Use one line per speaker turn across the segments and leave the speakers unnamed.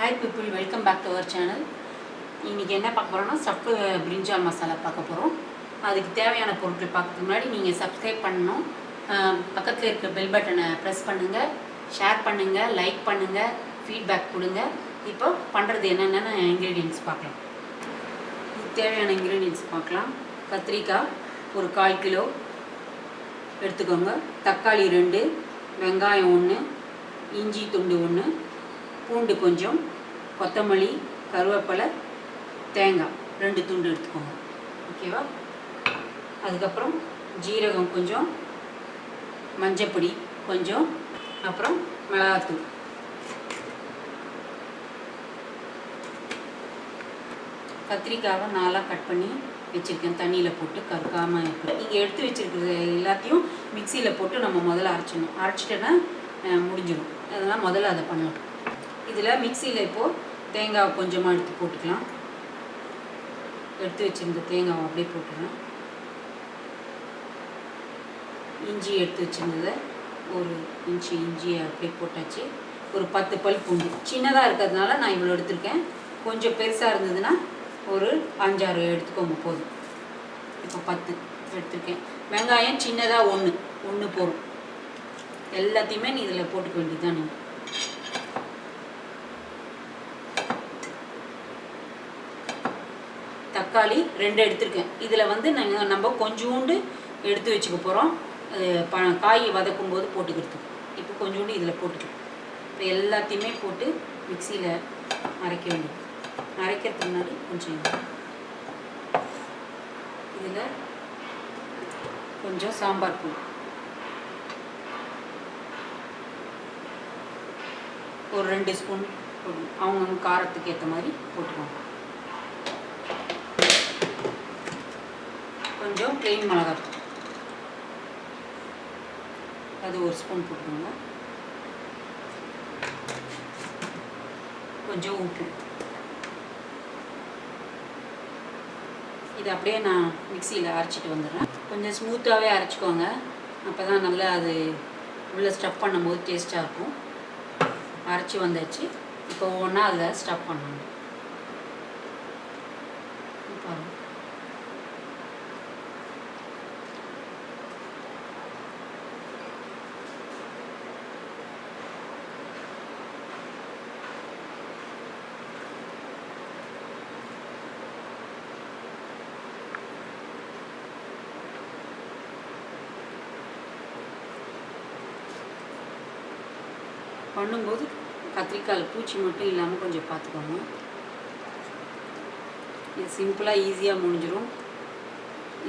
Hi people, welcome back to our channel. இன்னைக்கு என்ன பார்க்க போறோம்னா Stuffed Brinjal Masala பார்க்க போறோம். அதுக்கு தேவையான பொருட்கள் பார்க்கிறதுக்கு முன்னாடி நீங்க Subscribe பண்ணனும். பக்கத்துல இருக்க பெல் பட்டனை பிரஸ் பண்ணுங்க, ஷேர் பண்ணுங்க, லைக் பண்ணுங்க, ஃபீட்பேக் கொடுங்க. இப்போ பண்றது என்னென்ன ingredients பார்க்கலாம். தேவையான ingredients பார்க்கலாம். கத்திரிக்காய் ஒரு 1/4 கிலோ எடுத்துக்கோங்க. தக்காளி 2, வெங்காயம் 1, இஞ்சி துண்டு 1, பூண்டு கொஞ்சம், கொத்தமல்லி, கருவேப்பிலை, தேங்காய் 2 துண்டு எடுத்துக்கோங்க. ஓகேவா? அதுக்கப்புறம் ஜீரகம் கொஞ்சம், மஞ்சப்பொடி கொஞ்சம், அப்புறம் மிளகாத்தூள். கத்திரிக்காவை 4 கட் பண்ணி வச்சுருக்கேன், தண்ணியில் போட்டு கருக்காமல் இருக்குது. இங்கே எடுத்து வச்சுருக்கிறது எல்லாத்தையும் மிக்சியில் போட்டு நம்ம முதல்ல அரைச்சிடணும். அரைச்சிட்டோன்னா முடிஞ்சிடும். அதெல்லாம் முதல்ல அதை பண்ணலாம். இதில் மிக்சியில் இப்போது தேங்காய் கொஞ்சமாக எடுத்து போட்டுக்கலாம். எடுத்து வச்சுருந்த தேங்காவை அப்படியே போட்டுக்கலாம். இஞ்சி எடுத்து வச்சுருந்ததை 1 இன்ச்சு இஞ்சியை அப்படியே போட்டாச்சு. ஒரு 10 பல் பூண்டு. சின்னதாக இருக்கிறதுனால நான் இவ்வளோ எடுத்திருக்கேன். கொஞ்சம் பெருசாக இருந்ததுன்னா ஒரு 5-6 எடுத்துக்கோங்க போதும். இப்போ 10 எடுத்துருக்கேன். வெங்காயம் சின்னதாக 1 போதும். எல்லாத்தையுமே நீ இதில் போட்டுக்க வேண்டியது தான். நீங்கள் தக்காளி 2 எடுத்துருக்கேன். இதில் வந்து நம்ம கொஞ்சோண்டு எடுத்து வச்சுக்க போகிறோம். காய் வதக்கும் போது போட்டுக்கிறதுக்கு. இப்போ கொஞ்சோண்டு இதில் போட்டுக்கலாம். இப்போ எல்லாத்தையுமே போட்டு மிக்சியில் அரைக்க வேண்டியது. அரைக்கிறதுக்கு முன்னாடி கொஞ்சம் இதில் கொஞ்சம் சாம்பார் தூள், ஒரு 2 ஸ்பூன் போடணும். அவங்க காரத்துக்கு ஏற்ற மாதிரி போட்டுக்கோங்க. கொஞ்சம் ப்ளெயின் மிளகாத்தூள், அது 1 ஸ்பூன் போட்டுக்கோங்க. கொஞ்சம் உப்பு. இது அப்படியே நான் மிக்சியில் அரைச்சிட்டு வந்துடுறேன். கொஞ்சம் ஸ்மூத்தாகவே அரைச்சிக்கோங்க. அப்போ தான் நல்லா அது உள்ளே ஸ்டஃப் பண்ணும்போது டேஸ்ட்டாக இருக்கும். அரைச்சி வந்தாச்சு. இப்போ ஒவ்வொன்றா அதில் ஸ்டஃப் பண்ணணும். பாருங்கள், பண்ணும்போது கத்திரிக்காயில் பூச்சி மட்டும் இல்லாமல் கொஞ்சம் பார்த்துக்கோங்க. இது சிம்பிளாக ஈஸியாக முடிஞ்சிடும்.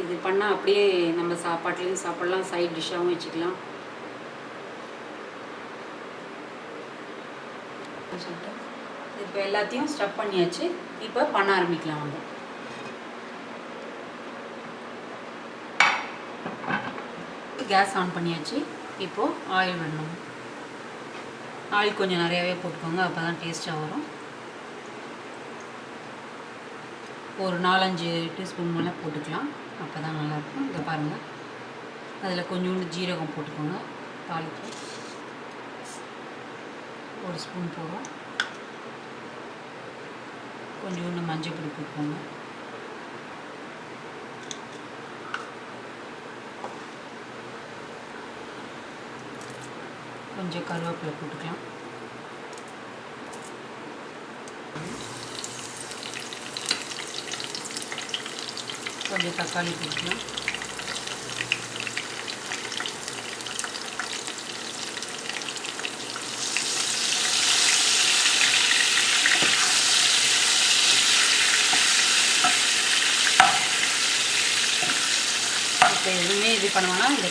இது பண்ணால் அப்படியே நம்ம சாப்பாட்லேயும் சாப்பிட்லாம், சைட் டிஷ்ஷாகவும் வச்சுக்கலாம். சொல்லிட்டு இப்போ எல்லாத்தையும் ஸ்டஃப் பண்ணியாச்சு. இப்போ பண்ண ஆரம்பிக்கலாம். வந்து கேஸ் ஆன் பண்ணியாச்சு. இப்போது ஆயில் வேணும். ஆயில் கொஞ்சம் நிறையாவே போட்டுக்கோங்க, அப்போ தான் டேஸ்ட்டாக வரும். ஒரு 4-5 டீஸ்பூன் மேலே போட்டுக்கலாம், அப்போ தான் நல்லாயிருக்கும். இதை பாருங்கள், அதில் கொஞ்சோண்டு ஜீரகம் போட்டுக்கோங்க. தாளிப்பு 1 ஸ்பூன் போடுறோம். கொஞ்சோண்டு மஞ்சள் பொடி போட்டுக்கோங்க. கொஞ்சம் கருவேப்பிலை போட்டுக்கலாம். கொஞ்சம் தக்காளி போட்டுக்கலாம். இப்போ எதுவுமே இது பண்ணுவோன்னா இந்த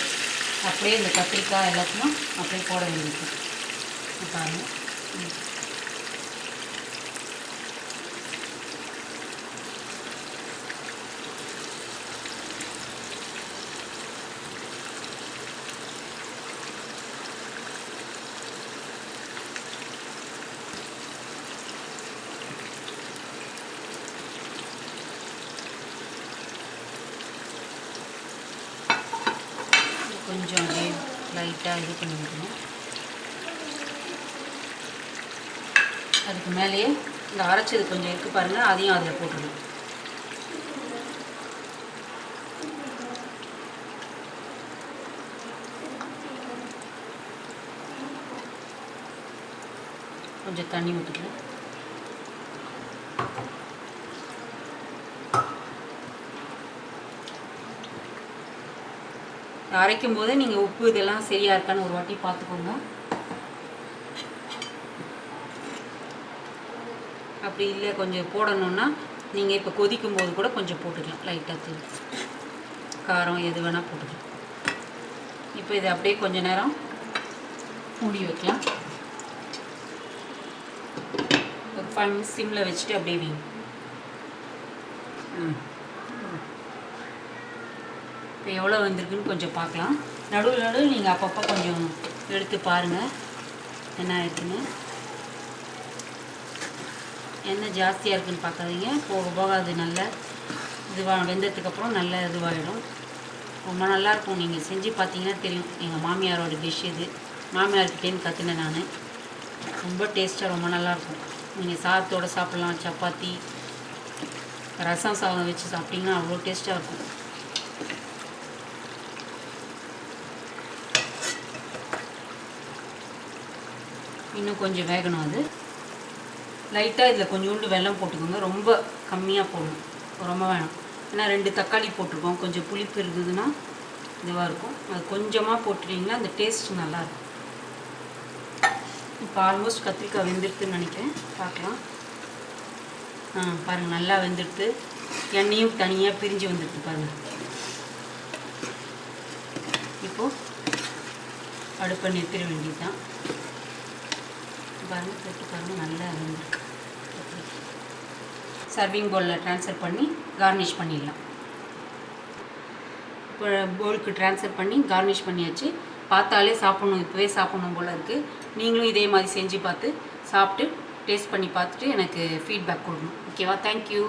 அப்படியே இந்த கத்திரிக்காய் எல்லாத்தையும் அப்படியே போட வேண்டியது. பாருங்க, கொஞ்சம் அப்படியே லைட்டாக இது பண்ணிக்கணும். அதுக்கு மேலேயே இந்த அரைச்சது கொஞ்சம் இருக்குது பாருங்கள், அதையும் அதில் போட்டுடணும். கொஞ்சம் தண்ணி ஊற்றிக்கலாம். அரைக்கும் போது நீங்கள் உப்பு இதெல்லாம் சரியாக இருக்கான்னு ஒரு வாட்டி பார்த்துக்கோங்க. அப்படி இல்லை கொஞ்சம் போடணுன்னா நீங்கள் இப்போ கொதிக்கும் போது கூட கொஞ்சம் போட்டுக்கலாம், லைட்டாக தூள் காரம் எது வேணால் போட்டுக்கலாம். இப்போ இதை அப்படியே கொஞ்சம் நேரம் மூடி வைக்கலாம். ஒரு 5 minutes சிம்மில் வச்சுட்டு அப்படியே வைங்க. இப்போ எவ்வளோ வந்திருக்குன்னு கொஞ்சம் பார்க்கலாம். நடுவில் நீங்கள் அப்பப்போ கொஞ்சம் எடுத்து பாருங்கள் என்ன இருக்குன்னு. எண்ணெய் ஜாஸ்தியாக இருக்குதுன்னு பார்க்காதீங்க, போக போக அது நல்ல இதுவாக வெந்ததுக்கப்புறம் நல்ல இதுவாகிடும். ரொம்ப நல்லாயிருக்கும். நீங்கள் செஞ்சு பார்த்தீங்கன்னா தெரியும். எங்கள் மாமியாரோட டிஷ் இது, மாமியார்கிட்டேன்னு கற்றுனேன் நான். ரொம்ப டேஸ்ட்டாக ரொம்ப நல்லாயிருக்கும். நீங்கள் சாதத்தோடு சாப்பிட்லாம், சப்பாத்தி ரசம் சாதம் வச்சு சாப்பிட்டிங்கன்னா அவ்வளோ டேஸ்ட்டாக இருக்கும். இன்னும் கொஞ்சம் வேகணும். அது லைட்டாக இதில் கொஞ்சோண்டு வெல்லம் போட்டுக்கோங்க, ரொம்ப கம்மியாக போடணும், ரொம்ப வேணும். ஏன்னா 2 தக்காளி போட்டிருக்கோம், கொஞ்சம் புளிப்பு இருக்குதுன்னா இதுவாக இருக்கும். அது கொஞ்சமாக போட்டுட்டிங்கன்னா அந்த டேஸ்ட் நல்லாயிருக்கும். இப்போ ஆல்மோஸ்ட் கத்திரிக்காய் வெந்துடுதுன்னு நினைக்கிறேன், பார்க்கலாம். பாருங்கள் நல்லா வெந்துடுது, எண்ணெயும் தனியாக பிரிஞ்சு வந்துடுது பாருங்கள். இப்போது அடுப்பை நிறுத்திட வேண்டியது தான். பாருங்கள் தொட்டு பாருங்கள் நல்லா வெந்திருக்கு. சர்விங் பவுலில் ட்ரான்ஸ்ஃபர் பண்ணி கார்னிஷ் பண்ணிடலாம். இப்போ பவுலுக்கு ட்ரான்ஸ்ஃபர் பண்ணி கார்னிஷ் பண்ணியாச்சு. பார்த்தாலே சாப்பிட்ணும், இப்போவே சாப்பிட்ணும் போல் இருக்குது. நீங்களும் இதே மாதிரி செஞ்சு பார்த்து சாப்பிட்டு டேஸ்ட் பண்ணி பார்த்துட்டு எனக்கு ஃபீட்பேக் கொடுக்கணும். ஓகேவா? தேங்க்யூ.